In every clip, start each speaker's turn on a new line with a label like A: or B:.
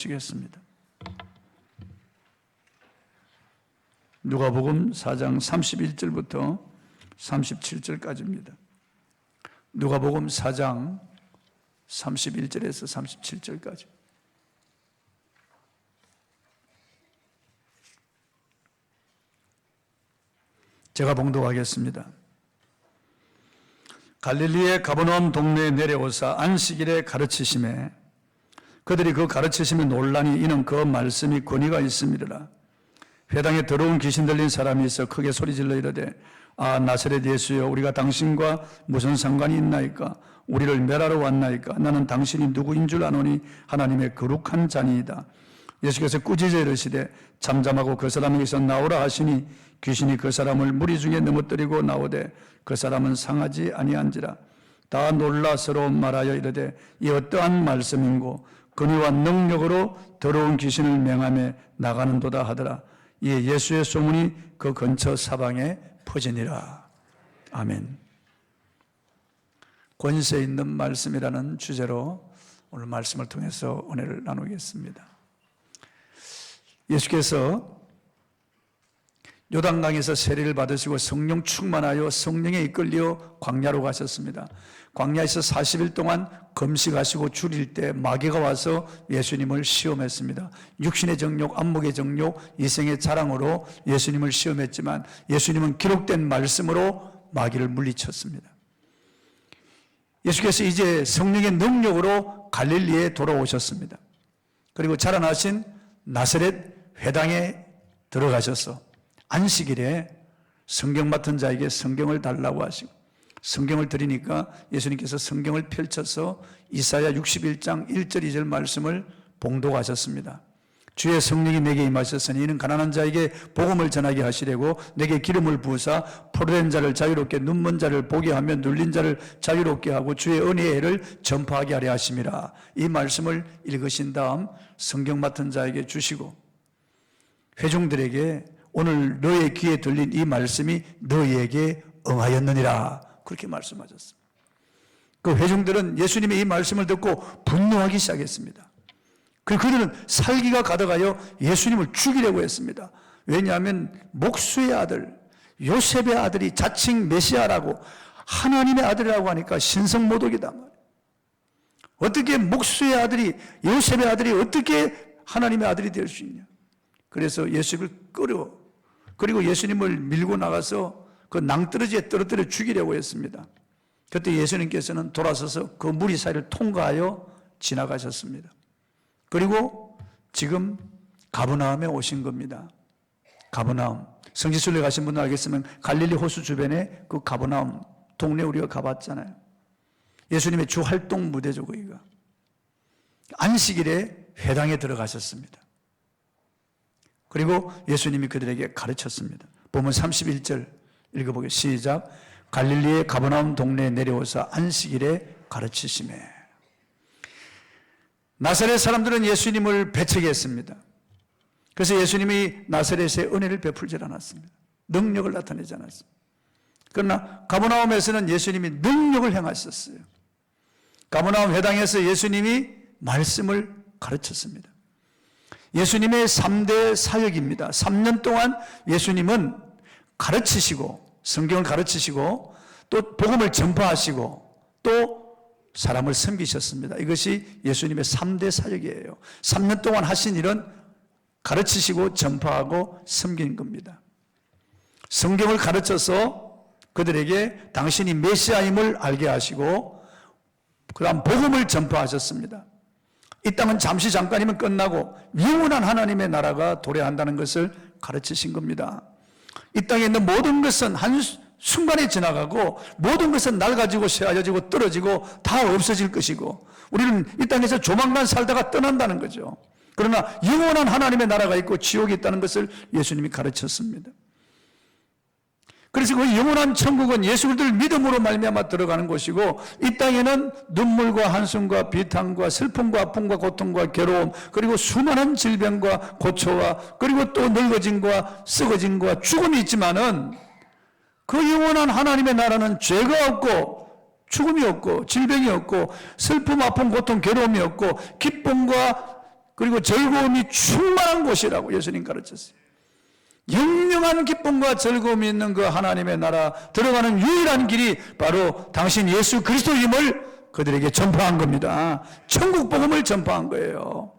A: 시겠습니다. 누가복음 4장 31절부터 37절까지입니다. 누가복음 4장 31절에서 37절까지. 제가 봉독하겠습니다. 갈릴리의 가버나움 동네에 내려오사 안식일에 가르치심에 그들이 그 가르치심에 놀라니 이는 그 말씀이 권위가 있음이라. 회당에 더러운 귀신 들린 사람이 있어 크게 소리질러 이르되 아 나사렛 예수여 우리가 당신과 무슨 상관이 있나이까? 우리를 멸하러 왔나이까? 나는 당신이 누구인 줄 아노니 하나님의 거룩한 자니이다. 예수께서 꾸짖어 이르시되 잠잠하고 그 사람에게서 나오라 하시니 귀신이 그 사람을 무리 중에 넘어뜨리고 나오되 그 사람은 상하지 아니한지라. 다 놀라 서로 말하여 이르되 이 어떠한 말씀인고 권위와 능력으로 더러운 귀신을 맹하며 나가는도다 하더라. 이에 예수의 소문이 그 근처 사방에 퍼지니라. 아멘. 권세 있는 말씀이라는 주제로 오늘 말씀을 통해서 은혜를 나누겠습니다. 예수께서 요단강에서 세례를 받으시고 성령 충만하여 성령에 이끌려 광야로 가셨습니다. 광야에서 40일 동안 금식하시고 줄일 때 마귀가 와서 예수님을 시험했습니다. 육신의 정욕, 안목의 정욕, 이생의 자랑으로 예수님을 시험했지만 예수님은 기록된 말씀으로 마귀를 물리쳤습니다. 예수께서 이제 성령의 능력으로 갈릴리에 돌아오셨습니다. 그리고 자라나신 나사렛 회당에 들어가셔서 안식일에 성경 맡은 자에게 성경을 달라고 하시고 성경을 드리니까 예수님께서 성경을 펼쳐서 이사야 61장 1절 2절 말씀을 봉독하셨습니다. 주의 성령이 내게 임하셨으니 이는 가난한 자에게 복음을 전하게 하시려고 내게 기름을 부으사 포로된 자를 자유롭게 눈먼 자를 보게 하며 눌린 자를 자유롭게 하고 주의 은혜의 해를 전파하게 하려 하심이라. 이 말씀을 읽으신 다음 성경 맡은 자에게 주시고 회중들에게 오늘 너의 귀에 들린 이 말씀이 너희에게 응하였느니라. 그렇게 말씀하셨습니다. 그 회중들은 예수님의 이 말씀을 듣고 분노하기 시작했습니다. 그리고 그들은 살기가 가득하여 예수님을 죽이려고 했습니다. 왜냐하면 목수의 아들 요셉의 아들이 자칭 메시아라고 하나님의 아들이라고 하니까 신성모독이다 말이에요. 어떻게 목수의 아들이 요셉의 아들이 어떻게 하나님의 아들이 될 수 있냐. 그래서 예수님을 끌어 그리고 예수님을 밀고 나가서 그 낭떠러지에 떨어뜨려 죽이려고 했습니다. 그때 예수님께서는 돌아서서 그 무리 사이를 통과하여 지나가셨습니다. 그리고 지금 가버나움에 오신 겁니다. 가버나움. 성지순례 가신 분들 알겠으면 갈릴리 호수 주변에 그 가버나움 동네 우리가 가봤잖아요. 예수님의 주 활동 무대죠, 거기가. 안식일에 회당에 들어가셨습니다. 그리고 예수님이 그들에게 가르쳤습니다. 보면 31절 읽어보겠습니다. 시작. 갈릴리의 가버나움 동네에 내려오사 안식일에 가르치시매. 나사렛 사람들은 예수님을 배척했습니다. 그래서 예수님이 나사렛에 은혜를 베풀지 않았습니다. 능력을 나타내지 않았습니다. 그러나 가버나움에서는 예수님이 능력을 행하셨어요. 가버나움 회당에서 예수님이 말씀을 가르쳤습니다. 예수님의 3대 사역입니다. 3년 동안 예수님은 가르치시고 성경을 가르치시고 또 복음을 전파하시고 또 사람을 섬기셨습니다. 이것이 예수님의 3대 사역이에요. 3년 동안 하신 일은 가르치시고 전파하고 섬긴 겁니다. 성경을 가르쳐서 그들에게 당신이 메시아임을 알게 하시고 그 다음 복음을 전파하셨습니다. 이 땅은 잠시 잠깐이면 끝나고 영원한 하나님의 나라가 도래한다는 것을 가르치신 겁니다. 이 땅에 있는 모든 것은 한순간에 지나가고 모든 것은 낡아지고 쇠하여지고 떨어지고 다 없어질 것이고 우리는 이 땅에서 조만간 살다가 떠난다는 거죠. 그러나 영원한 하나님의 나라가 있고 지옥이 있다는 것을 예수님이 가르쳤습니다. 그래서 그 영원한 천국은 예수 그리스도를 믿음으로 말미암아 들어가는 곳이고 이 땅에는 눈물과 한숨과 비탄과 슬픔과 아픔과 고통과 괴로움 그리고 수많은 질병과 고초와 그리고 또 늙어짐과 썩어짐과 죽음이 있지만은 그 영원한 하나님의 나라는 죄가 없고 죽음이 없고 질병이 없고 슬픔, 아픔, 고통, 괴로움이 없고 기쁨과 그리고 즐거움이 충만한 곳이라고 예수님 가르쳤어요. 영영한 기쁨과 즐거움이 있는 그 하나님의 나라 들어가는 유일한 길이 바로 당신 예수 그리스도임을 그들에게 전파한 겁니다. 천국 복음을 전파한 거예요.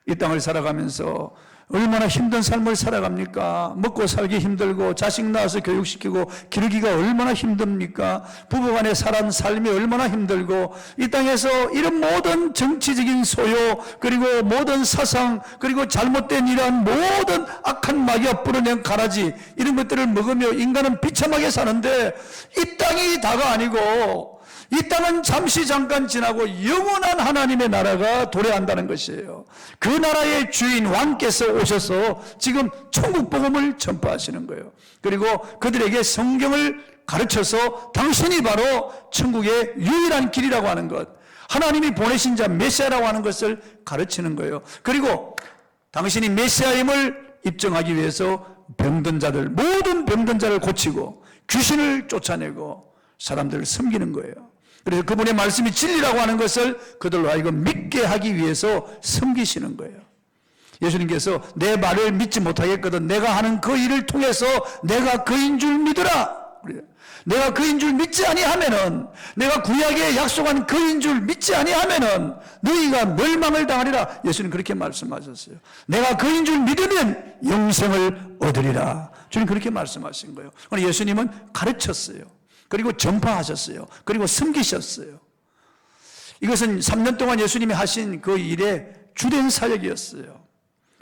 A: 이 땅을 살아가면서 얼마나 힘든 삶을 살아갑니까? 먹고 살기 힘들고 자식 낳아서 교육시키고 기르기가 얼마나 힘듭니까? 부부간의 삶이 얼마나 힘들고 이 땅에서 이런 모든 정치적인 소요 그리고 모든 사상 그리고 잘못된 이러한 모든 악한 마귀가 뿌려낸 가라지 이런 것들을 먹으며 인간은 비참하게 사는데 이 땅이 다가 아니고 이 땅은 잠시 잠깐 지나고 영원한 하나님의 나라가 도래한다는 것이에요. 그 나라의 주인 왕께서 오셔서 지금 천국 복음을 전파하시는 거예요. 그리고 그들에게 성경을 가르쳐서 당신이 바로 천국의 유일한 길이라고 하는 것, 하나님이 보내신 자 메시아라고 하는 것을 가르치는 거예요. 그리고 당신이 메시아임을 입증하기 위해서 병든 자들, 모든 병든 자를 고치고 귀신을 쫓아내고 사람들을 섬기는 거예요. 그래서 그분의 말씀이 진리라고 하는 것을 그들로 하여금 믿게 하기 위해서 섬기시는 거예요. 예수님께서 내 말을 믿지 못하겠거든 내가 하는 그 일을 통해서 내가 그인 줄 믿으라. 내가 그인 줄 믿지 아니하면은, 내가 구약에 약속한 그인 줄 믿지 아니하면은 너희가 멸망을 당하리라. 예수님 그렇게 말씀하셨어요. 내가 그인 줄 믿으면 영생을 얻으리라. 주님 그렇게 말씀하신 거예요. 예수님은 가르쳤어요. 그리고 전파하셨어요. 그리고 섬기셨어요. 이것은 3년 동안 예수님이 하신 그 일의 주된 사역이었어요.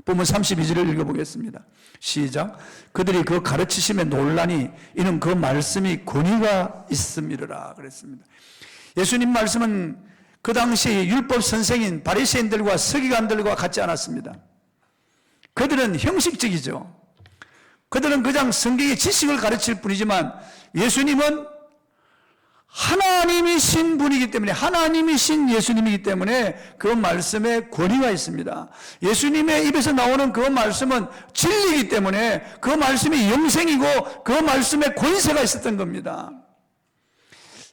A: 보면 32절을 읽어보겠습니다. 시작. 그들이 그 가르치심에 논란이 이는 그 말씀이 권위가 있음이라 그랬습니다. 예수님 말씀은 그 당시 율법 선생인 바리새인들과 서기관들과 같지 않았습니다. 그들은 형식적이죠. 그들은 그냥 성경의 지식을 가르칠 뿐이지만 예수님은 하나님이신 분이기 때문에, 하나님이신 예수님이기 때문에 그 말씀에 권위가 있습니다. 예수님의 입에서 나오는 그 말씀은 진리이기 때문에 그 말씀이 영생이고 그 말씀에 권세가 있었던 겁니다.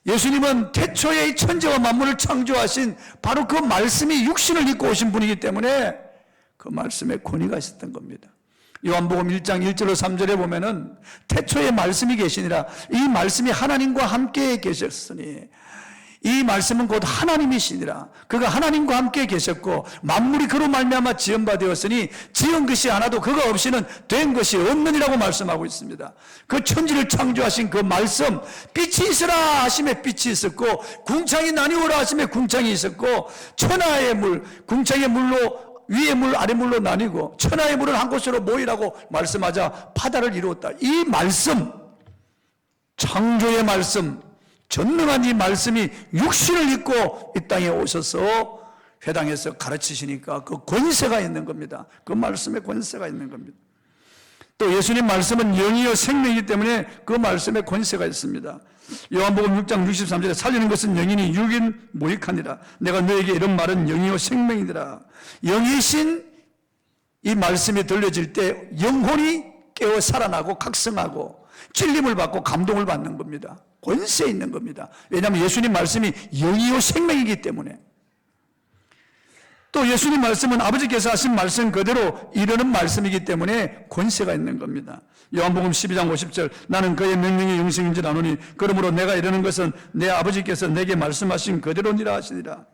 A: 예수님은 태초에 천지와 만물을 창조하신 바로 그 말씀이 육신을 입고 오신 분이기 때문에 그 말씀에 권위가 있었던 겁니다. 요한복음 1장 1절로 3절에 보면은 태초에 말씀이 계시니라. 이 말씀이 하나님과 함께 계셨으니 이 말씀은 곧 하나님이시니라. 그가 하나님과 함께 계셨고 만물이 그로 말미암아 지은 바 되었으니 지은 것이 하나도 그가 없이는 된 것이 없느니라고 말씀하고 있습니다. 그 천지를 창조하신 그 말씀, 빛이 있으라 하심에 빛이 있었고 궁창이 나뉘어라 하심에 궁창이 있었고 천하의 물, 궁창의 물로 위의 물 아래 물로 나뉘고 천하의 물은 한 곳으로 모이라고 말씀하자 바다를 이루었다. 이 말씀, 창조의 말씀, 전능한 이 말씀이 육신을 입고 이 땅에 오셔서 회당에서 가르치시니까 그 권세가 있는 겁니다. 그 말씀에 권세가 있는 겁니다. 또 예수님 말씀은 영이요 생명이기 때문에 그 말씀에 권세가 있습니다. 요한복음 6장 63절에 살리는 것은 영이니 육인 무익하니라. 내가 너에게 이런 말은 영이요 생명이니라. 영이신 이 말씀이 들려질 때 영혼이 깨어 살아나고 각성하고 찔림을 받고 감동을 받는 겁니다. 권세 있는 겁니다. 왜냐하면 예수님 말씀이 영이요 생명이기 때문에. 또 예수님 말씀은 아버지께서 하신 말씀 그대로 이르는 말씀이기 때문에 권세가 있는 겁니다. 요한복음 12장 50절 나는 그의 명령이 영생인 줄 아노니 그러므로 내가 이르는 것은 내 아버지께서 내게 말씀하신 그대로니라 하시니라.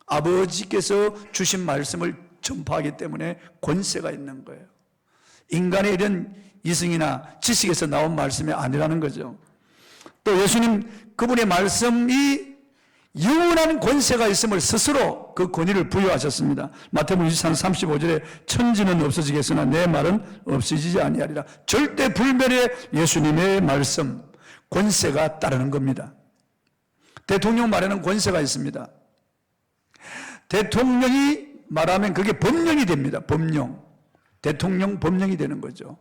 A: 아버지께서 주신 말씀을 전파하기 때문에 권세가 있는 거예요. 인간의 이런 이성이나 지식에서 나온 말씀이 아니라는 거죠. 또 예수님 그분의 말씀이 영원한 권세가 있음을 스스로 그 권위를 부여하셨습니다. 마태복음 23장 35절에 천지는 없어지겠으나 내 말은 없어지지 아니하리라. 절대 불멸의 예수님의 말씀, 권세가 따르는 겁니다. 대통령 말에는 권세가 있습니다. 대통령이 말하면 그게 법령이 됩니다. 법령. 대통령 법령이 되는 거죠.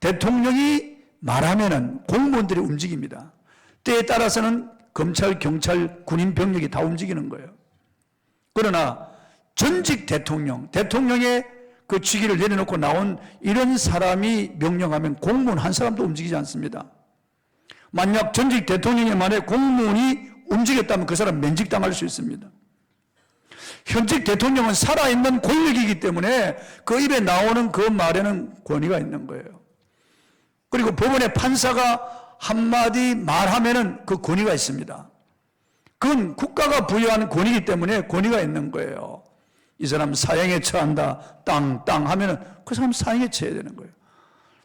A: 대통령이 말하면은 공무원들이 움직입니다. 때에 따라서는 검찰, 경찰, 군인, 병력이 다 움직이는 거예요. 그러나 전직 대통령, 대통령의 그 직위를 내려놓고 나온 이런 사람이 명령하면 공무원 한 사람도 움직이지 않습니다. 만약 전직 대통령의 말에 공무원이 움직였다면 그 사람 면직당할 수 있습니다. 현직 대통령은 살아있는 권력이기 때문에 그 입에 나오는 그 말에는 권위가 있는 거예요. 그리고 법원의 판사가 한마디 말하면은 그 권위가 있습니다. 그건 국가가 부여한 권위이기 때문에 권위가 있는 거예요. 이 사람 사형에 처한다, 땅 하면은 그 사람 사형에 처해야 되는 거예요.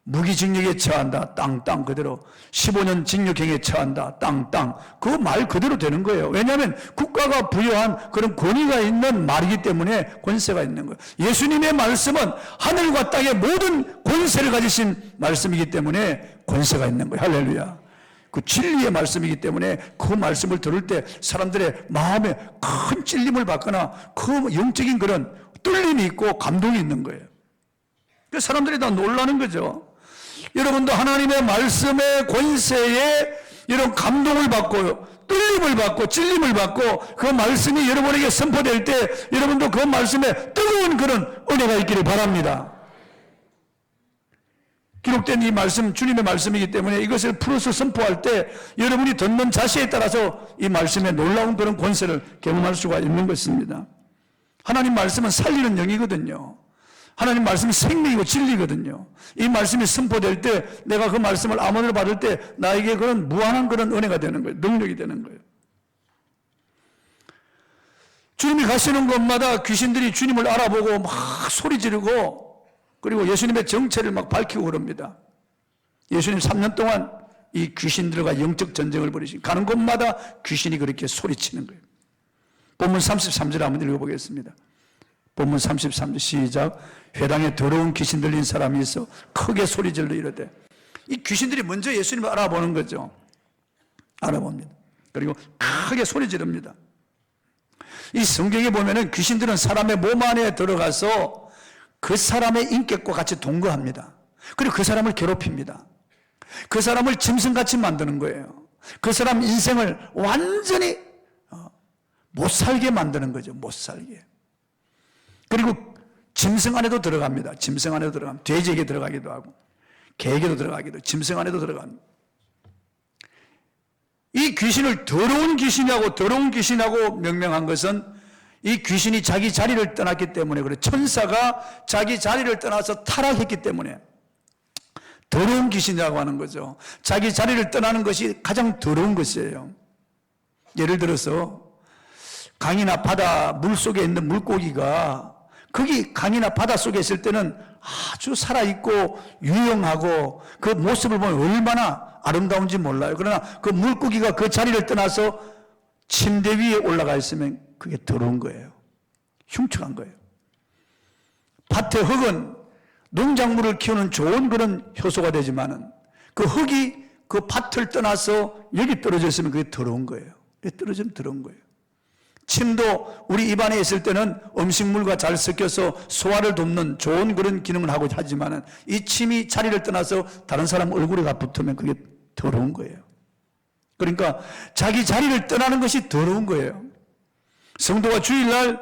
A: 무기징역에 처한다, 땅 그대로. 15년 징역형에 처한다, 땅. 그 말 그대로 되는 거예요. 왜냐하면 국가가 부여한 그런 권위가 있는 말이기 때문에 권세가 있는 거예요. 예수님의 말씀은 하늘과 땅의 모든 권세를 가지신 말씀이기 때문에 권세가 있는 거예요. 할렐루야. 그 진리의 말씀이기 때문에 그 말씀을 들을 때 사람들의 마음에 큰 찔림을 받거나 그 영적인 그런 뚫림이 있고 감동이 있는 거예요. 그 사람들이 다 놀라는 거죠. 여러분도 하나님의 말씀의 권세에 이런 감동을 받고 뚫림을 받고 찔림을 받고 그 말씀이 여러분에게 선포될 때 여러분도 그 말씀에 뜨거운 그런 은혜가 있기를 바랍니다. 기록된 이 말씀 주님의 말씀이기 때문에 이것을 풀어서 선포할 때 여러분이 듣는 자세에 따라서 이 말씀의 놀라운 그런 권세를 경험할 수가 있는 것입니다. 하나님 말씀은 살리는 영이거든요. 하나님 말씀이 생명이고 진리거든요. 이 말씀이 선포될 때 내가 그 말씀을 암언을 받을 때 나에게 그런 무한한 그런 은혜가 되는 거예요. 능력이 되는 거예요. 주님이 가시는 곳마다 귀신들이 주님을 알아보고 막 소리 지르고 그리고 예수님의 정체를 막 밝히고 그럽니다. 예수님 3년 동안 이 귀신들과 영적 전쟁을 벌이신 가는 곳마다 귀신이 그렇게 소리치는 거예요. 본문 33절 한번 읽어보겠습니다. 본문 33절 시작. 회당에 더러운 귀신 들린 사람이 있어 크게 소리질러 이르되. 이 귀신들이 먼저 예수님을 알아보는 거죠. 알아봅니다. 그리고 크게 소리 지릅니다. 이 성경에 보면은 귀신들은 사람의 몸 안에 들어가서 그 사람의 인격과 같이 동거합니다. 그리고 그 사람을 괴롭힙니다. 그 사람을 짐승같이 만드는 거예요. 그 사람 인생을 완전히 못 살게 만드는 거죠. 못 살게. 그리고 짐승 안에도 들어갑니다. 짐승 안에도 들어갑니다. 돼지에게 들어가기도 하고 개에게도 들어가기도 하고 짐승 안에도 들어갑니다. 이 귀신을 더러운 귀신이라고 명명한 것은 이 귀신이 자기 자리를 떠났기 때문에 그래. 천사가 자기 자리를 떠나서 타락했기 때문에 더러운 귀신이라고 하는 거죠. 자기 자리를 떠나는 것이 가장 더러운 것이에요. 예를 들어서 강이나 바다 물속에 있는 물고기가 거기 강이나 바다 속에 있을 때는 아주 살아있고 유용하고 그 모습을 보면 얼마나 아름다운지 몰라요. 그러나 그 물고기가 그 자리를 떠나서 침대 위에 올라가 있으면 그게 더러운 거예요. 흉측한 거예요. 밭의 흙은 농작물을 키우는 좋은 그런 효소가 되지만은 그 흙이 그 밭을 떠나서 여기 떨어져 있으면 그게 더러운 거예요. 떨어지면 더러운 거예요. 침도 우리 입안에 있을 때는 음식물과 잘 섞여서 소화를 돕는 좋은 그런 기능을 하고 하지만은 이 침이 자리를 떠나서 다른 사람 얼굴에 가 붙으면 그게 더러운 거예요. 그러니까 자기 자리를 떠나는 것이 더러운 거예요. 성도가 주일날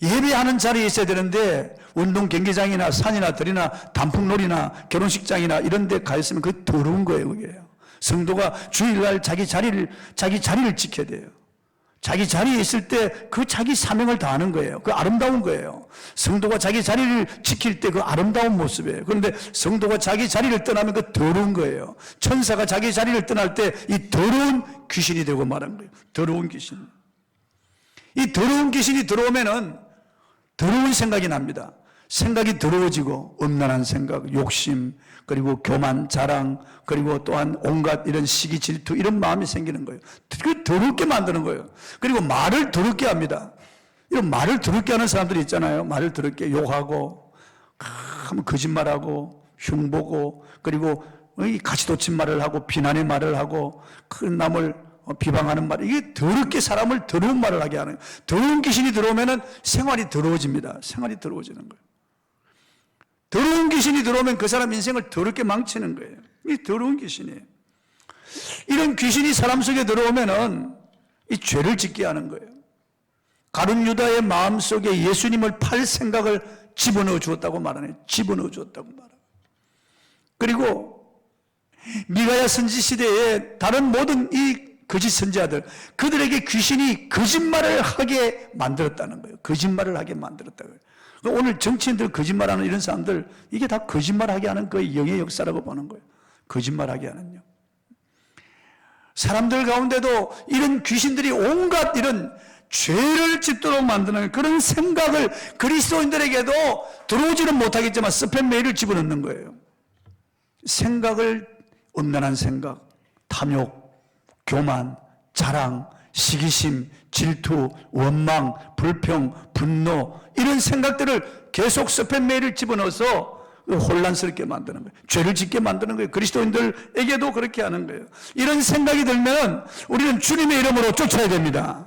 A: 예배하는 자리에 있어야 되는데 운동 경기장이나 산이나 들이나 단풍놀이나 결혼식장이나 이런 데 가 있으면 그게 더러운 거예요. 그게. 성도가 주일날 자기 자리를 지켜야 돼요. 자기 자리에 있을 때 그 자기 사명을 다하는 거예요. 그 아름다운 거예요. 성도가 자기 자리를 지킬 때 그 아름다운 모습이에요. 그런데 성도가 자기 자리를 떠나면 그 더러운 거예요. 천사가 자기 자리를 떠날 때 이 더러운 귀신이 되고 말한 거예요. 더러운 귀신. 이 더러운 귀신이 들어오면은 더러운 생각이 납니다. 생각이 더러워지고 음란한 생각, 욕심, 그리고 교만, 자랑, 그리고 또한 온갖 이런 시기, 질투 이런 마음이 생기는 거예요. 그 더럽게 만드는 거예요. 그리고 말을 더럽게 합니다. 이런 말을 더럽게 하는 사람들이 있잖아요. 말을 더럽게 욕하고 거짓말하고 흉보고 그리고 가시돋친 말을 하고 비난의 말을 하고 큰 남을 비방하는 말, 이게 더럽게 사람을 더러운 말을 하게 하는 거예요. 더러운 귀신이 들어오면은 생활이 더러워집니다. 생활이 더러워지는 거예요. 더러운 귀신이 들어오면 그 사람 인생을 더럽게 망치는 거예요. 이 더러운 귀신이에요. 이런 귀신이 사람 속에 들어오면은 이 죄를 짓게 하는 거예요. 가룟 유다의 마음속에 예수님을 팔 생각을 집어넣어 주었다고 말하네요. 집어넣어 주었다고 말하고. 그리고 미가야 선지 시대에 다른 모든 이 거짓 선지자들, 그들에게 귀신이 거짓말을 하게 만들었다는 거예요. 거짓말을 하게 만들었다고요. 오늘 정치인들 거짓말하는 이런 사람들, 이게 다 거짓말하게 하는 그 영의 역사라고 보는 거예요. 거짓말하게 하는요. 사람들 가운데도 이런 귀신들이 온갖 이런 죄를 짓도록 만드는 그런 생각을 그리스도인들에게도 들어오지는 못하겠지만 스팸 메일을 집어넣는 거예요. 생각을, 음란한 생각, 탐욕, 교만, 자랑, 시기심, 질투, 원망, 불평, 분노, 이런 생각들을 계속 스팸 메일을 집어넣어서 혼란스럽게 만드는 거예요. 죄를 짓게 만드는 거예요. 그리스도인들에게도 그렇게 하는 거예요. 이런 생각이 들면 우리는 주님의 이름으로 쫓아야 됩니다.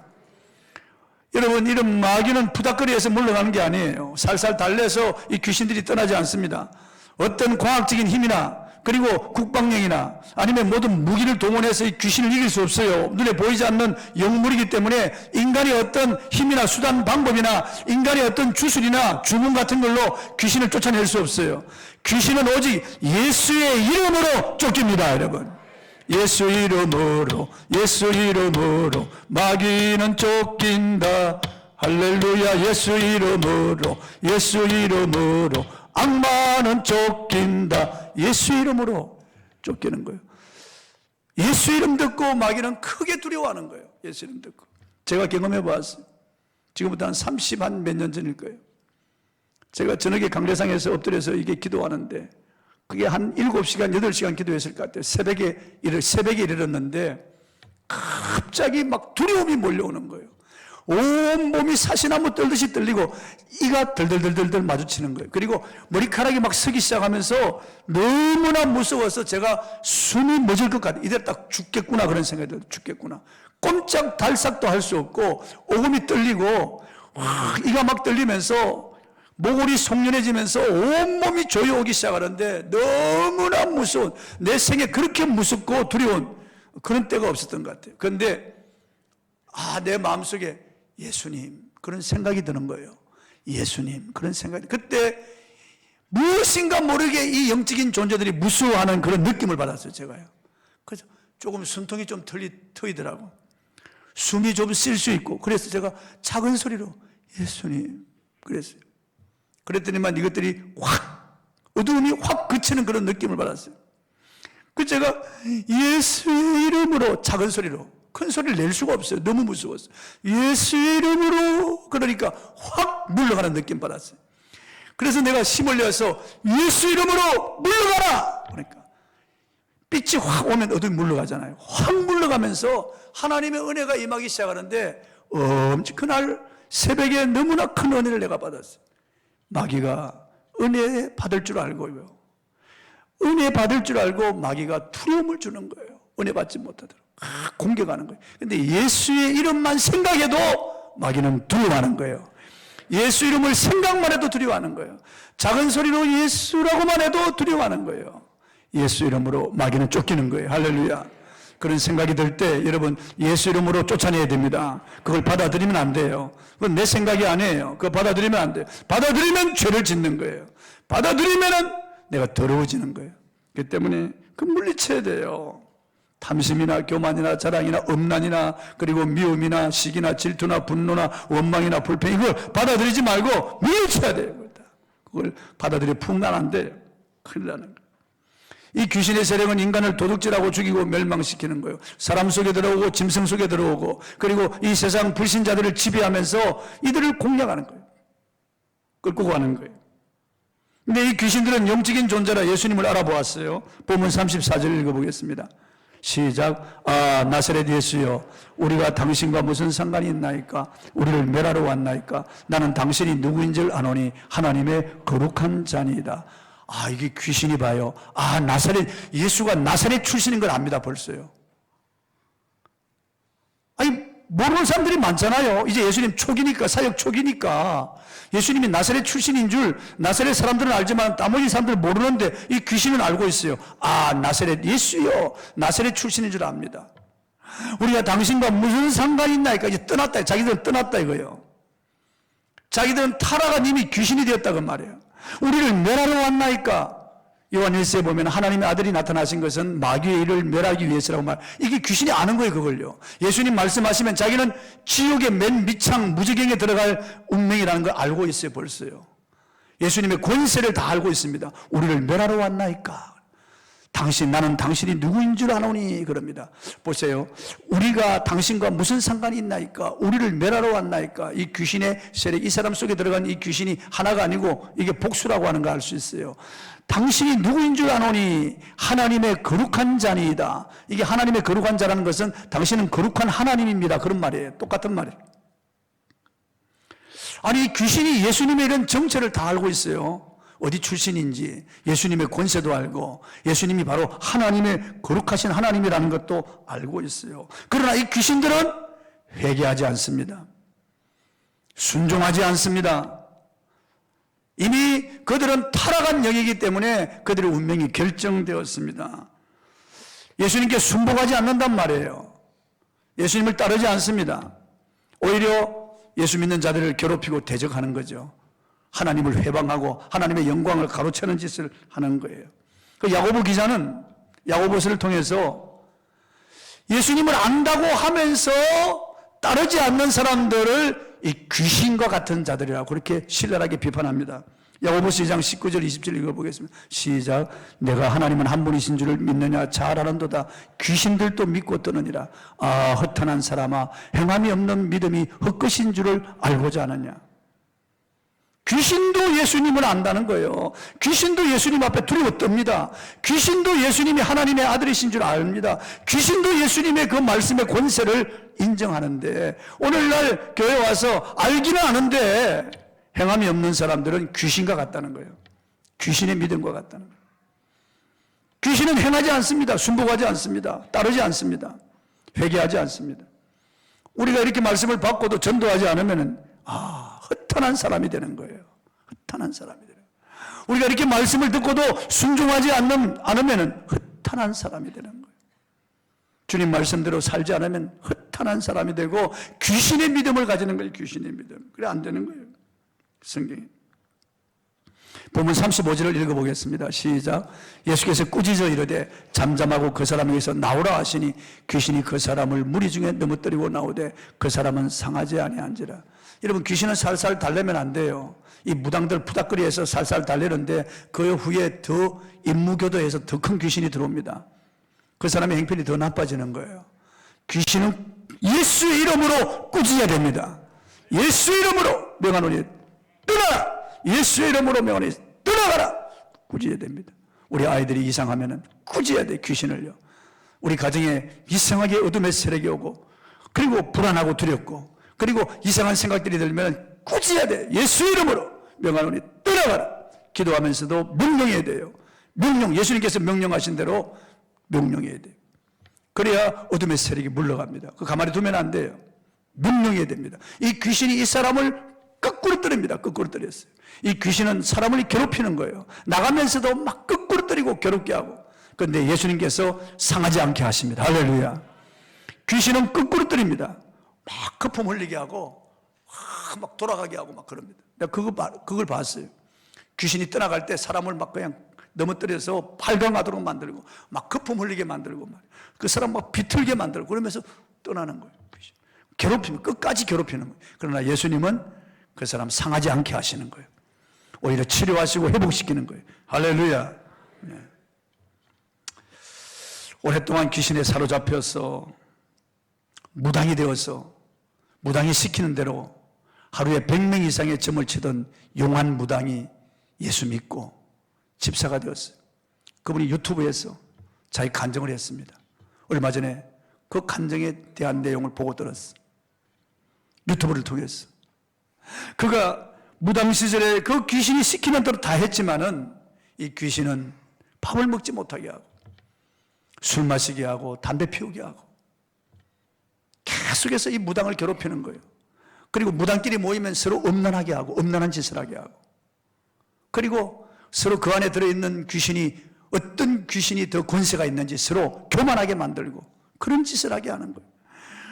A: 여러분, 이런 마귀는 푸닥거리에서 물러가는 게 아니에요. 살살 달래서 이 귀신들이 떠나지 않습니다. 어떤 과학적인 힘이나 그리고 국방력이나 아니면 모든 무기를 동원해서 이 귀신을 이길 수 없어요. 눈에 보이지 않는 영물이기 때문에 인간의 어떤 힘이나 수단 방법이나 인간의 어떤 주술이나 주문 같은 걸로 귀신을 쫓아낼 수 없어요. 귀신은 오직 예수의 이름으로 쫓깁니다, 여러분. 예수 이름으로, 예수 이름으로 마귀는 쫓긴다. 할렐루야. 예수 이름으로, 예수 이름으로 악마는 쫓긴다. 예수 이름으로 쫓기는 거예요. 예수 이름 듣고 마귀는 크게 두려워하는 거예요. 예수 이름 듣고. 제가 경험해 봤어요. 지금부터 한 30 한 몇 년 전일 거예요. 제가 저녁에 강례상에서 엎드려서 이게 기도하는데 그게 한 7시간, 8시간 기도했을 것 같아요. 새벽에 이르렀는데 갑자기 막 두려움이 몰려오는 거예요. 온 몸이 사시나무 떨듯이 떨리고 이가 덜덜덜덜 마주치는 거예요. 그리고 머리카락이 막 서기 시작하면서 너무나 무서워서 제가 숨이 멎을 것 같아요. 이제 딱 죽겠구나 그런 생각이 들어요. 죽겠구나. 꼼짝 달싹도 할 수 없고 오금이 떨리고 이가 막 떨리면서 목골이 송연해지면서 온몸이 조여오기 시작하는데 너무나 무서운, 내 생에 그렇게 무섭고 두려운 그런 때가 없었던 것 같아요. 그런데 내 마음속에 예수님 그런 생각이 드는 거예요. 예수님 그런 생각이. 그때 무엇인가 모르게 이 영적인 존재들이 무서워하는 그런 느낌을 받았어요. 제가요. 그래서 조금 숨통이 좀 트이더라고. 숨이 좀 쉴 수 있고. 그래서 제가 작은 소리로 예수님 그랬어요. 그랬더니만 이것들이 어두움이 확 그치는 그런 느낌을 받았어요. 그 제가 예수의 이름으로 작은 소리로, 큰 소리를 낼 수가 없어요. 너무 무서웠어요. 예수의 이름으로, 그러니까 확 물러가는 느낌 받았어요. 그래서 내가 힘을 내서 예수 이름으로 물러가라! 그러니까 빛이 확 오면 어둠이 물러가잖아요. 확 물러가면서 하나님의 은혜가 임하기 시작하는데 그날 새벽에 너무나 큰 은혜를 내가 받았어요. 마귀가 은혜 받을 줄 알고요. 은혜 받을 줄 알고 마귀가 두려움을 주는 거예요. 은혜 받지 못하도록. 공격하는 거예요. 근데 예수의 이름만 생각해도 마귀는 두려워하는 거예요. 예수 이름을 생각만 해도 두려워하는 거예요. 작은 소리로 예수라고만 해도 두려워하는 거예요. 예수 이름으로 마귀는 쫓기는 거예요. 할렐루야. 그런 생각이 들 때 여러분 예수 이름으로 쫓아내야 됩니다. 그걸 받아들이면 안 돼요. 그건 내 생각이 아니에요. 그거 받아들이면 안 돼요. 받아들이면 죄를 짓는 거예요. 받아들이면 내가 더러워지는 거예요. 그렇기 때문에 그 물리쳐야 돼요. 탐심이나 교만이나 자랑이나 음란이나 그리고 미움이나 시기나 질투나 분노나 원망이나 불평, 이걸 받아들이지 말고 물리쳐야 돼요. 그걸 받아들여 푹 안 돼요. 큰일 나는 거예요. 이 귀신의 세력은 인간을 도둑질하고 죽이고 멸망시키는 거예요. 사람 속에 들어오고 짐승 속에 들어오고 그리고 이 세상 불신자들을 지배하면서 이들을 공략하는 거예요. 끌고 가는 거예요. 근데 이 귀신들은 영적인 존재라 예수님을 알아보았어요. 본문 34절 읽어보겠습니다. 시작. 나사렛 예수여, 우리가 당신과 무슨 상관이 있나이까? 우리를 멸하러 왔나이까? 나는 당신이 누구인 줄 아노니 하나님의 거룩한 자니이다. 이게 귀신이 봐요. 나사렛, 예수가 나사렛 출신인 걸 압니다, 벌써요. 모르는 사람들이 많잖아요. 이제 예수님 초기니까, 사역 초기니까. 예수님이 나사렛 출신인 줄, 나사렛 사람들은 알지만 나머지 사람들은 모르는데 이 귀신은 알고 있어요. 나사렛 예수요. 나사렛 출신인 줄 압니다. 우리가 당신과 무슨 상관이 있나이까? 이제 떠났다. 자기들은 떠났다 이거예요. 자기들은 타락한 이미 귀신이 되었다고 말이에요. 우리를 멸하러 왔나이까? 요한일서에 보면 하나님의 아들이 나타나신 것은 마귀의 일을 멸하기 위해서라고 말. 이게 귀신이 아는 거예요, 그걸요. 예수님 말씀하시면 자기는 지옥의 맨 밑창 무지경에 들어갈 운명이라는 걸 알고 있어요, 벌써요. 예수님의 권세를 다 알고 있습니다. 우리를 멸하러 왔나이까? 나는 당신이 누구인 줄 아노니 그럽니다. 보세요. 우리가 당신과 무슨 상관이 있나이까? 우리를 멸하러 왔나이까? 이 귀신의 세력, 이 사람 속에 들어간 이 귀신이 하나가 아니고 이게 복수라고 하는 걸 알 수 있어요. 당신이 누구인 줄 아노니 하나님의 거룩한 자니이다. 이게 하나님의 거룩한 자라는 것은 당신은 거룩한 하나님입니다. 그런 말이에요. 똑같은 말이에요. 아니, 귀신이 예수님의 이런 정체를 다 알고 있어요. 어디 출신인지, 예수님의 권세도 알고, 예수님이 바로 하나님의 거룩하신 하나님이라는 것도 알고 있어요. 그러나 이 귀신들은 회개하지 않습니다. 순종하지 않습니다. 이미 그들은 타락한 영이기 때문에 그들의 운명이 결정되었습니다. 예수님께 순복하지 않는단 말이에요. 예수님을 따르지 않습니다. 오히려 예수 믿는 자들을 괴롭히고 대적하는 거죠. 하나님을 회방하고 하나님의 영광을 가로채는 짓을 하는 거예요. 그 야고보 기자는 야고보서를 통해서 예수님을 안다고 하면서 따르지 않는 사람들을 이 귀신과 같은 자들이라고 그렇게 신랄하게 비판합니다. 야고보서 2장 19절 20절 읽어보겠습니다. 시작. 내가 하나님은 한 분이신 줄을 믿느냐? 잘 아는도다. 귀신들도 믿고 떠느니라. 아, 허탄한 사람아, 행함이 없는 믿음이 헛것인 줄을 알고자 하느냐? 귀신도 예수님을 안다는 거예요. 귀신도 예수님 앞에 두려워 떱니다. 귀신도 예수님이 하나님의 아들이신 줄 압니다. 귀신도 예수님의 그 말씀의 권세를 인정하는데, 오늘날 교회 와서 알기는 아는데 행함이 없는 사람들은 귀신과 같다는 거예요. 귀신의 믿음과 같다는 거예요. 귀신은 행하지 않습니다. 순복하지 않습니다. 따르지 않습니다. 회개하지 않습니다. 우리가 이렇게 말씀을 받고도 전도하지 않으면 허탄한 사람이 되는 거예요. 허탄한 사람이 되는 거예요. 우리가 이렇게 말씀을 듣고도 순종하지 않으면 허탄한 사람이 되는 거예요. 주님 말씀대로 살지 않으면 허탄한 사람이 되고 귀신의 믿음을 가지는 거예요. 귀신의 믿음. 그래 안 되는 거예요. 성경에. 본문 35절을 읽어보겠습니다. 시작. 예수께서 꾸짖어 이르되 잠잠하고 그 사람에게서 나오라 하시니 귀신이 그 사람을 무리 중에 넘어뜨리고 나오되 그 사람은 상하지 아니한지라. 여러분, 귀신은 살살 달래면 안 돼요. 이 무당들 푸닥거리에서 살살 달래는데 그 후에 더 임무교도에서 더 큰 귀신이 들어옵니다. 그 사람의 행편이 더 나빠지는 거예요. 귀신은 예수의 이름으로 꾸짖어야 됩니다. 예수의 이름으로 명하노니 떠나라! 예수의 이름으로 명하노니 떠나가라! 꾸짖어야 됩니다. 우리 아이들이 이상하면 꾸짖어야 돼, 귀신을요. 우리 가정에 이상하게 어둠의 세력이 오고, 그리고 불안하고 두렵고, 그리고 이상한 생각들이 들면 꾸짖어야 돼. 예수 이름으로 명하노니 떠나가라. 기도하면서도 명령해야 돼요. 예수님께서 명령하신 대로 명령해야 돼요. 그래야 어둠의 세력이 물러갑니다. 그 가만히 두면 안 돼요. 명령해야 됩니다. 이 귀신이 이 사람을 거꾸로 때립니다. 거꾸로 때렸어요. 이 귀신은 사람을 괴롭히는 거예요. 나가면서도 막 거꾸로 때리고 괴롭게 하고. 그런데 예수님께서 상하지 않게 하십니다. 할렐루야. 귀신은 거꾸로 때립니다. 막 거품 흘리게 하고 막 돌아가게 하고 막 그럽니다. 내가 그걸 봤어요. 귀신이 떠나갈 때 사람을 막 그냥 넘어뜨려서 발광하도록 만들고 막 거품 흘리게 만들고 그 사람 막 비틀게 만들고 그러면서 떠나는 거예요. 괴롭히면 끝까지 괴롭히는 거예요. 그러나 예수님은 그 사람 상하지 않게 하시는 거예요. 오히려 치료하시고 회복시키는 거예요. 할렐루야. 네. 오랫동안 귀신에 사로잡혀서 무당이 되어서 무당이 시키는 대로 하루에 100명 이상의 점을 치던 용한 무당이 예수 믿고 집사가 되었어요. 그분이 유튜브에서 자기 간증을 했습니다. 얼마 전에 그 간증에 대한 내용을 보고 들었어요. 유튜브를 통해서. 그가 무당 시절에 그 귀신이 시키는 대로 다 했지만은 이 귀신은 밥을 먹지 못하게 하고 술 마시게 하고 담배 피우게 하고 계속해서 이 무당을 괴롭히는 거예요. 그리고 무당끼리 모이면 서로 음란하게 하고 음란한 짓을 하게 하고 그리고 서로 그 안에 들어있는 귀신이 어떤 귀신이 더 권세가 있는지 서로 교만하게 만들고 그런 짓을 하게 하는 거예요.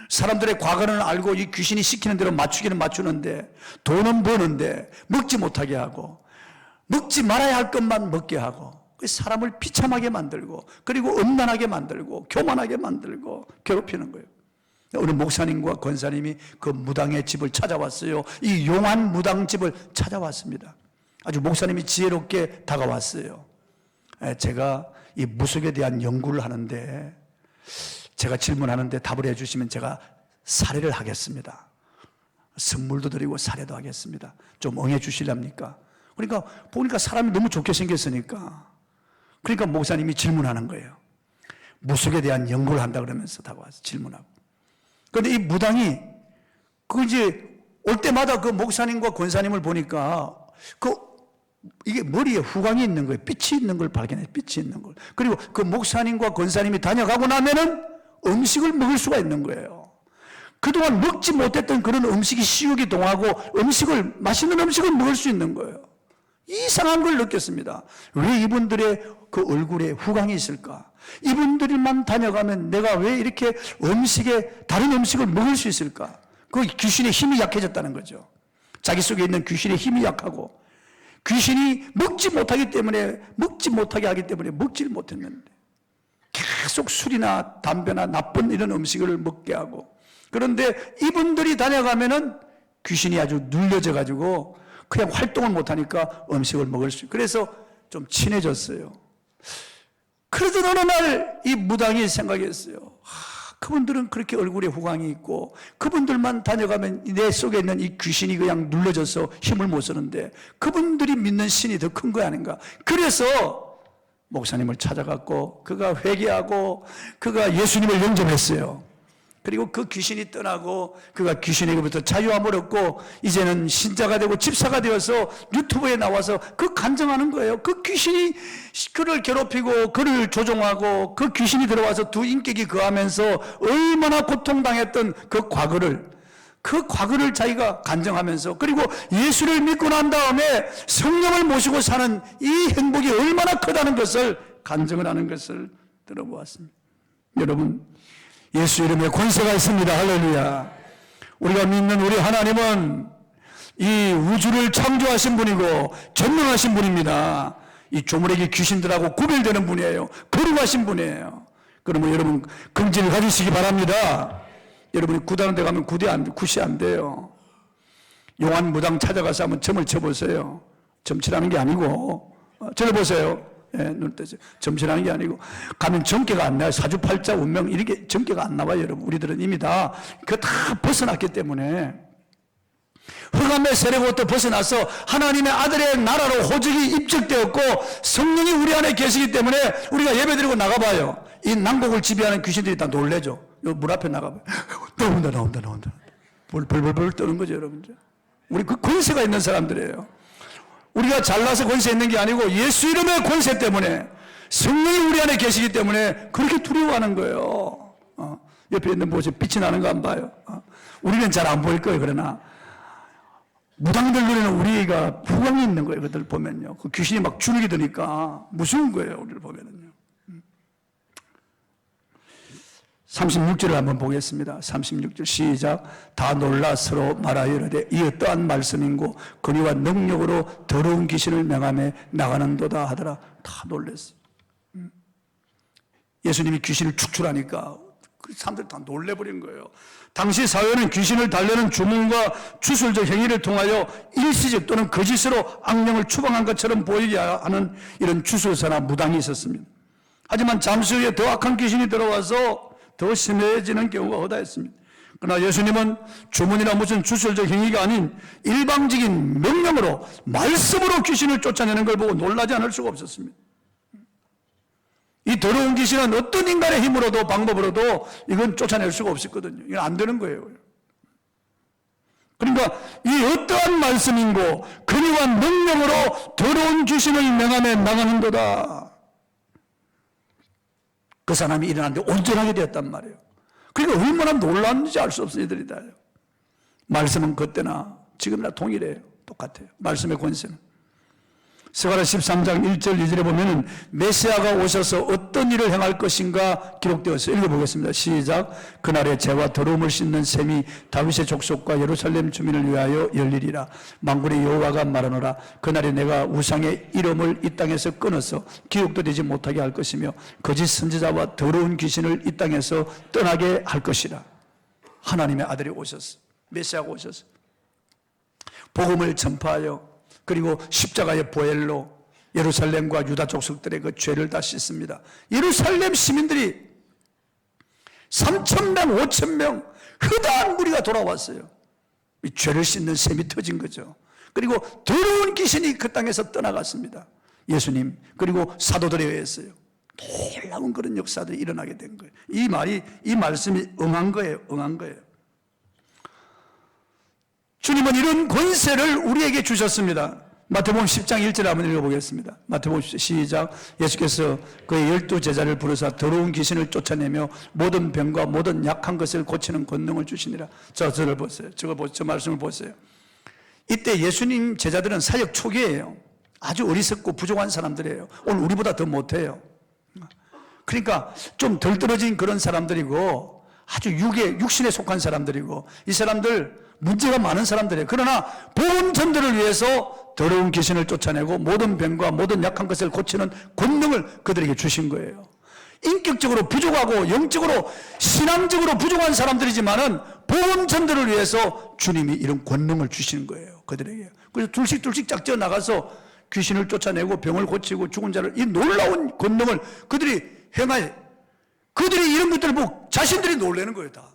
A: 사람들의 과거는 알고 이 귀신이 시키는 대로 맞추기는 맞추는데 돈은 버는데 먹지 못하게 하고 먹지 말아야 할 것만 먹게 하고 사람을 비참하게 만들고, 그리고 음란하게 만들고, 교만하게 만들고 괴롭히는 거예요. 어느 목사님과 권사님이 그 무당의 집을 찾아왔어요. 이 용한 무당 집을 찾아왔습니다. 아주 목사님이 지혜롭게 다가왔어요. 제가 이 무속에 대한 연구를 하는데, 제가 질문하는데 답을 해주시면 제가 사례를 하겠습니다. 선물도 드리고 사례도 하겠습니다. 좀 응해 주실랍니까? 그러니까 보니까 사람이 너무 좋게 생겼으니까, 그러니까 목사님이 질문하는 거예요. 무속에 대한 연구를 한다 그러면서 다가와서 질문하고. 그런데 이 무당이 이제 올 때마다 그 목사님과 권사님을 보니까 이게 머리에 후광이 있는 거예요. 빛이 있는 걸 발견해. 빛이 있는 걸. 그리고 그 목사님과 권사님이 다녀가고 나면은 음식을 먹을 수가 있는 거예요. 그동안 먹지 못했던 그런 음식이 식욕이 동하고 맛있는 음식을 먹을 수 있는 거예요. 이상한 걸 느꼈습니다. 왜 이분들의 그 얼굴에 후광이 있을까? 이분들만 다녀가면 내가 왜 이렇게 다른 음식을 먹을 수 있을까? 그 귀신의 힘이 약해졌다는 거죠. 자기 속에 있는 귀신의 힘이 약하고, 귀신이 먹지 못하게 하기 때문에 먹지를 못했는데, 계속 술이나 담배나 나쁜 이런 음식을 먹게 하고, 그런데 이분들이 다녀가면은 귀신이 아주 눌려져 가지고 그냥 활동을 못하니까 음식을 먹을 수 있어요. 그래서 좀 친해졌어요. 그러던 어느 날 이 무당이 생각했어요. 그분들은 그렇게 얼굴에 후광이 있고, 그분들만 다녀가면 내 속에 있는 이 귀신이 그냥 눌러져서 힘을 못 쓰는데, 그분들이 믿는 신이 더 큰 거 아닌가. 그래서 목사님을 찾아갔고, 그가 회개하고 그가 예수님을 영접했어요. 그리고 그 귀신이 떠나고 그가 귀신에게부터 자유함을 얻고 이제는 신자가 되고 집사가 되어서 유튜브에 나와서 그 간증하는 거예요. 그 귀신이 그를 괴롭히고 그를 조종하고 그 귀신이 들어와서 두 인격이 거하면서 얼마나 고통당했던 그 과거를 자기가 간증하면서, 그리고 예수를 믿고 난 다음에 성령을 모시고 사는 이 행복이 얼마나 크다는 것을 간증을 하는 것을 들어보았습니다. 여러분, 예수 이름에 권세가 있습니다. 할렐루야. 우리가 믿는 우리 하나님은 이 우주를 창조하신 분이고 전능하신 분입니다. 이 조물에게 귀신들하고 구별되는 분이에요. 거룩하신 분이에요. 그러면 여러분 긍지를 가지시기 바랍니다. 여러분이 굿하는 데 가면 굿이 안 돼요. 용한 무당 찾아가서 한번 점을 쳐보세요. 점치라는 게 아니고, 저를 보세요. 눈 뜨세요. 점치라는 게 아니고, 가면 점괘가 안 나와요. 사주팔자, 운명, 이렇게 점괘가 안 나와요, 여러분. 우리들은 이미 다 벗어났기 때문에. 흑암의 세력으로부터 벗어나서 하나님의 아들의 나라로 호적이 입적되었고, 성령이 우리 안에 계시기 때문에 우리가 예배드리고 나가봐요. 이 난국을 지배하는 귀신들이 다 놀래죠. 물 앞에 나가봐요. 나온다. 벌벌벌 떠는 거죠, 여러분들. 우리 그 권세가 있는 사람들이에요. 우리가 잘나서 권세 있는 게 아니고 예수 이름의 권세 때문에, 성령이 우리 안에 계시기 때문에 그렇게 두려워하는 거예요. 옆에 있는 보세요. 빛이 나는 거 안 봐요. 우리는 잘 안 보일 거예요. 그러나 무당들 눈에는 우리가 후광이 있는 거예요. 그들 보면요. 그 귀신이 막 주눅이 드니까 무서운 거예요. 우리를 보면은요. 36절을 한번 보겠습니다. 36절 시작. 다 놀라 서로 말하여 이르되 이 어떠한 말씀인고 권위와 능력으로 더러운 귀신을 명하며 나가는도다 하더라. 다 놀랐어요. 예수님이 귀신을 축출하니까 그 사람들이 다 놀래버린 거예요. 당시 사회는 귀신을 달래는 주문과 주술적 행위를 통하여 일시적 또는 거짓으로 악령을 추방한 것처럼 보이게 하는 이런 주술사나 무당이 있었습니다. 하지만 잠시 후에 더 악한 귀신이 들어와서 더 심해지는 경우가 허다했습니다. 그러나 예수님은 주문이나 무슨 주술적 행위가 아닌 일방적인 명령으로, 말씀으로 귀신을 쫓아내는 걸 보고 놀라지 않을 수가 없었습니다. 이 더러운 귀신은 어떤 인간의 힘으로도 방법으로도 이건 쫓아낼 수가 없었거든요. 이건 안 되는 거예요. 그러니까 이 어떠한 말씀인고 권위와 명령으로 더러운 귀신을 명하며 나가는도다. 그 사람이 일어났는데 온전하게 되었단 말이에요. 그러니까 얼마나 놀랐는지 알 수 없어요. 이들이 다요. 말씀은 그때나 지금이나 동일해요. 똑같아요. 말씀의 권세는. 스가랴 13장 1절 2절에 보면은 메시아가 오셔서 어떤 일을 행할 것인가 기록되었어요. 읽어보겠습니다. 시작. 그날에 죄와 더러움을 씻는 셈이 다윗의 족속과 예루살렘 주민을 위하여 열리리라. 만군의 여호와가 말하노라. 그날에 내가 우상의 이름을 이 땅에서 끊어서 기억도 되지 못하게 할 것이며 거짓 선지자와 더러운 귀신을 이 땅에서 떠나게 할 것이라. 하나님의 아들이 오셨어. 메시아가 오셨어. 복음을 전파하여 그리고 십자가의 보혈로 예루살렘과 유다 족속들의 그 죄를 다 씻습니다. 예루살렘 시민들이 3,000명, 5,000명 흐다한 무리가 돌아왔어요. 이 죄를 씻는 셈이 터진 거죠. 그리고 더러운 귀신이 그 땅에서 떠나갔습니다. 예수님 그리고 사도들에 의해서요. 놀라운 그런 역사들이 일어나게 된 거예요. 이 말씀이 응한 거예요. 응한 거예요. 주님은 이런 권세를 우리에게 주셨습니다. 마태복음 10장 1절 한번 읽어보겠습니다. 마태복음 10장 시작. 예수께서 그의 12제자를 부르사 더러운 귀신을 쫓아내며 모든 병과 모든 약한 것을 고치는 권능을 주시니라. 저를 보세요. 저 말씀을 보세요. 이때 예수님 제자들은 사역 초기예요. 아주 어리석고 부족한 사람들이에요. 오늘 우리보다 더 못해요. 그러니까 좀 덜 떨어진 그런 사람들이고 아주 육신에 속한 사람들이고 이 사람들 문제가 많은 사람들이에요. 그러나 복음 전도를 위해서 더러운 귀신을 쫓아내고 모든 병과 모든 약한 것을 고치는 권능을 그들에게 주신 거예요. 인격적으로 부족하고 영적으로 신앙적으로 부족한 사람들이지만은 복음 전도를 위해서 주님이 이런 권능을 주시는 거예요. 그들에게. 그래서 둘씩 짝지어 나가서 귀신을 쫓아내고 병을 고치고 죽은 자를 이 놀라운 권능을 그들이 행하여 그들이 이런 것들을 보고 자신들이 놀라는 거예요. 다.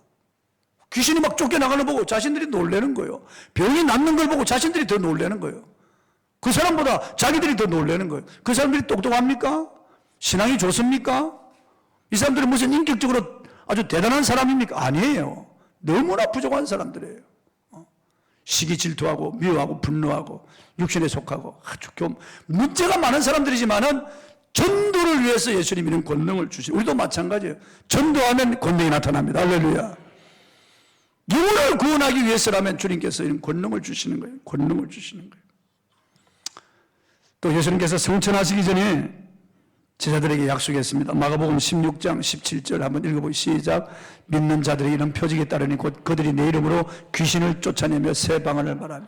A: 귀신이 막 쫓겨나가는 거 보고 자신들이 놀라는 거예요. 병이 낫는 걸 보고 자신들이 더 놀라는 거예요. 그 사람보다 자기들이 더 놀라는 거예요. 그 사람들이 똑똑합니까? 신앙이 좋습니까? 이 사람들이 무슨 인격적으로 아주 대단한 사람입니까? 아니에요. 너무나 부족한 사람들이에요. 시기 질투하고 미워하고 분노하고 육신에 속하고 아주 문제가 많은 사람들이지만은 전도를 위해서 예수님이 이런 권능을 주시고 우리도 마찬가지예요. 전도하면 권능이 나타납니다. 할렐루야. 영혼을 구원하기 위해서라면 주님께서 이런 권능을 주시는 거예요. 권능을 주시는 거예요. 또 예수님께서 성천하시기 전에 제자들에게 약속했습니다. 마가복음 16장 17절 한번 읽어보시죠. 시작. 믿는 자들이 이런 표적에 따르니 곧 그들이 내 이름으로 귀신을 쫓아내며 새 방언을 말하며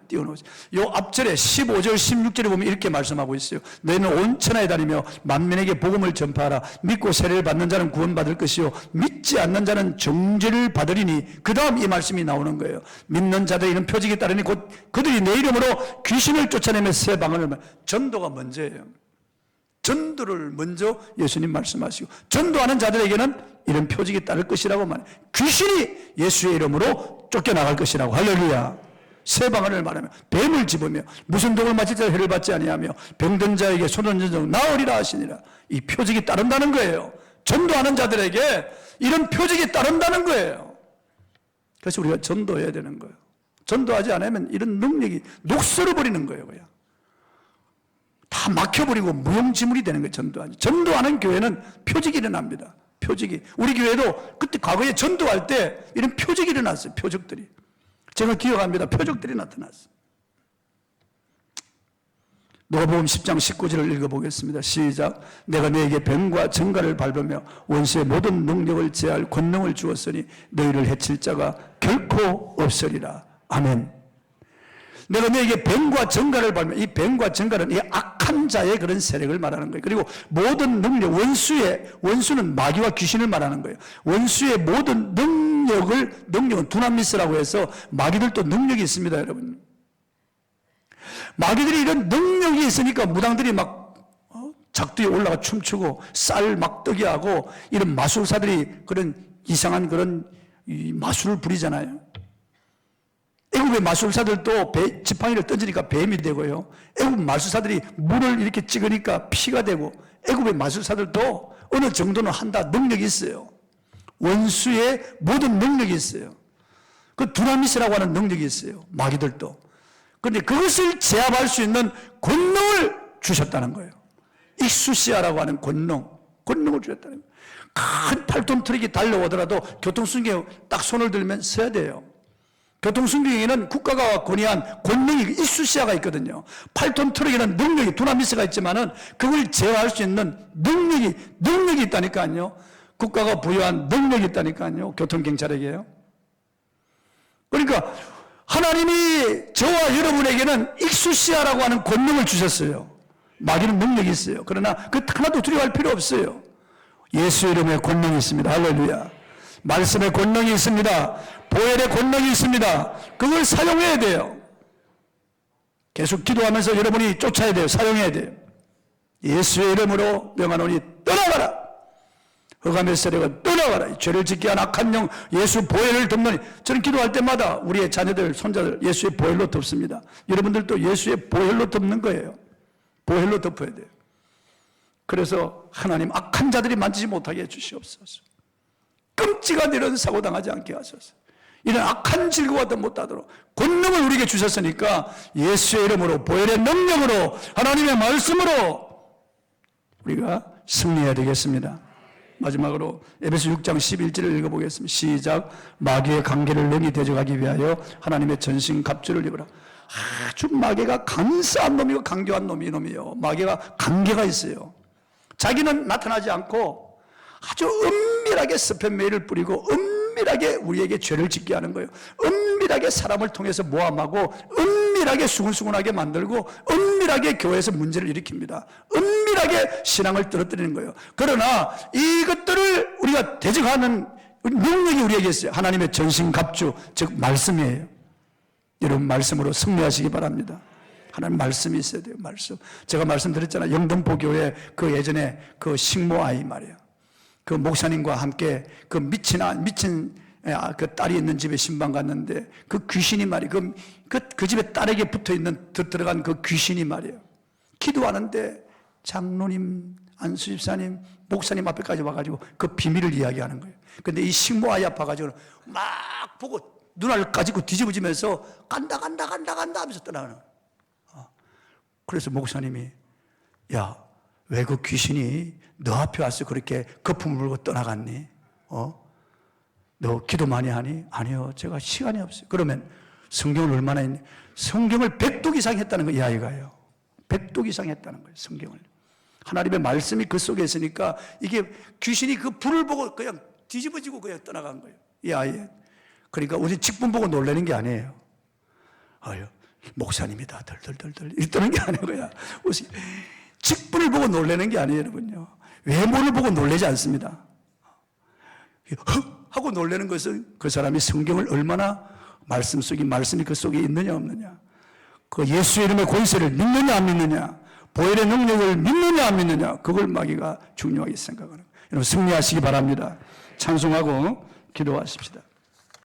A: 띄워놓으세요. 요 앞절에 15절 16절에 보면 이렇게 말씀하고 있어요. 너희는 온 천하에 다니며 만민에게 복음을 전파하라. 믿고 세례를 받는 자는 구원받을 것이요 믿지 않는 자는 정죄를 받으리니 그 다음 이 말씀이 나오는 거예요. 믿는 자들이 이런 표적에 따르니 곧 그들이 내 이름으로 귀신을 쫓아내며 새 방언을 말하며 전도가 먼저예요. 전도를 먼저 예수님 말씀하시고 전도하는 자들에게는 이런 표적이 따를 것이라고 말해요. 귀신이 예수의 이름으로 쫓겨나갈 것이라고. 할렐루야. 새 방언을 말하며 뱀을 집으며 무슨 독을 맞을 자 해를 받지 아니하며 병든 자에게 손은 전정 나으리라 하시니라. 이 표적이 따른다는 거예요. 전도하는 자들에게 이런 표적이 따른다는 거예요. 그래서 우리가 전도해야 되는 거예요. 전도하지 않으면 이런 능력이 녹슬어버리는 거예요. 그냥. 다 막혀버리고 무용지물이 되는 거예요. 전도하는 교회는 표적이 일어납니다. 표적이. 우리 교회도 그때 과거에 전도할 때 이런 표적이 일어났어요. 표적들이. 제가 기억합니다. 표적들이 나타났어요. 누가복음 10장 19절을 읽어보겠습니다. 시작. 내가 너에게 병과 정갈을 밟으며 원수의 모든 능력을 제할 권능을 주었으니 너희를 해칠 자가 결코 없으리라. 아멘. 내가 너에게 병과 정갈을 밟으며 이 병과 정갈은 이 악한 자의 그런 세력을 말하는 거예요. 그리고 모든 능력, 원수는 마귀와 귀신을 말하는 거예요. 원수의 모든 능력은 두나미스라고 해서 마귀들도 능력이 있습니다, 여러분. 마귀들이 이런 능력이 있으니까 무당들이 막 작두에 올라가 춤추고 쌀 막 뜨게 하고 이런 마술사들이 그런 이상한 그런 마술을 부리잖아요. 애국의 마술사들도 지팡이를 던지니까 뱀이 되고요. 애국 마술사들이 물을 이렇게 찍으니까 피가 되고 애국의 마술사들도 어느 정도는 한다 능력이 있어요. 원수의 모든 능력이 있어요. 그 두나미스라고 하는 능력이 있어요. 마귀들도. 그런데 그것을 제압할 수 있는 권능을 주셨다는 거예요. 익수시아라고 하는 권능을 주셨다는 거예요. 큰 8톤 트럭이 달려오더라도 교통순경에 딱 손을 들면 서야 돼요. 교통순경에는 국가가 권유한 권능이 이쑤시아가 있거든요. 8톤 트럭에는 능력이 두나미스가 있지만은 그걸 제어할 수 있는 능력이 있다니까요. 국가가 부여한 능력이 있다니까요. 교통경찰에게요. 그러니까 하나님이 저와 여러분에게는 익수시아라고 하는 권능을 주셨어요. 마귀는 능력이 있어요. 그러나 그 하나도 두려워할 필요 없어요. 예수 이름에 권능이 있습니다. 할렐루야. 말씀에 권능이 있습니다. 보혈의 권능이 있습니다. 그걸 사용해야 돼요. 계속 기도하면서 여러분이 쫓아야 돼요. 사용해야 돼요. 예수의 이름으로 명하노니 떠나가라. 흑암의 세력은 떠나가라. 죄를 짓게 한 악한 영 예수 보혈을 덮노니. 저는 기도할 때마다 우리의 자녀들 손자들 예수의 보혈로 덮습니다. 여러분들도 예수의 보혈로 덮는 거예요. 보혈로 덮어야 돼요. 그래서 하나님 악한 자들이 만지지 못하게 해주시옵소서. 끔찍한 이런 사고 당하지 않게 하소서. 이런 악한 질고와도 못하도록 권능을 우리에게 주셨으니까 예수의 이름으로 보혈의 능력으로 하나님의 말씀으로 우리가 승리해야 되겠습니다. 마지막으로 에베소 6장 11절을 읽어보겠습니다. 시작. 마귀의 관계를 능히 대적하기 위하여 하나님의 전신 갑주를 입으라. 아주 마귀가 간사한 놈이고 강교한 놈이 이놈이요. 마귀가 관계가 있어요. 자기는 나타나지 않고 아주 은밀하게 스팸메일을 뿌리고 은밀하게 우리에게 죄를 짓게 하는 거예요. 은밀하게 사람을 통해서 모함하고 은밀하게 수근수근하게 만들고 은밀하게 교회에서 문제를 일으킵니다. 은밀하게 신앙을 떨어뜨리는 거예요. 그러나 이것들을 우리가 대적하는 능력이 우리에게 있어요. 하나님의 전신갑주, 즉 말씀이에요. 여러분 말씀으로 승리하시기 바랍니다. 하나님 말씀이 있어야 돼요. 말씀. 제가 말씀드렸잖아요. 영등포교회 그 예전에 그 식모 아이 말이에요. 그 목사님과 함께 그 미친 그 딸이 있는 집에 신방 갔는데 그 귀신이 말이에요. 그 집에 딸에게 붙어 있는 들어간 그 귀신이 말이에요. 기도하는데 장로님, 안수집사님, 목사님 앞에까지 와가지고 그 비밀을 이야기하는 거예요. 근데 이 식모 아이 아파가지고 막 보고 눈알 가지고 뒤집어지면서 간다 하면서 떠나가는 거예요. 그래서 목사님이 야, 왜 그 귀신이 너 앞에 와서 그렇게 거품을 물고 떠나갔니? 너 기도 많이 하니? 아니요, 제가 시간이 없어요. 그러면 성경을 얼마나 했니? 성경을 100독 이상 했다는 거예요. 이 아이가요. 100독 이상 했다는 거예요. 성경을. 하나님의 말씀이 그 속에 있으니까 이게 귀신이 그 불을 보고 그냥 뒤집어지고 그냥 떠나간 거예요. 이 아이. 그러니까 우리 직분 보고 놀라는 게 아니에요. 아유, 목사님이다 덜덜덜덜 이러는 게 아니고요. 직분을 보고 놀라는 게 아니에요, 여러분요. 외모를 보고 놀라지 않습니다. 헉 하고 놀라는 것은 그 사람이 성경을 얼마나 말씀이 그 속에 있느냐 없느냐, 그 예수의 이름의 권세를 믿느냐 안 믿느냐, 보혈의 능력을 믿느냐 안 믿느냐, 그걸 마귀가 중요하게 생각하는 거예요. 여러분 승리하시기 바랍니다. 찬송하고 기도하십시다.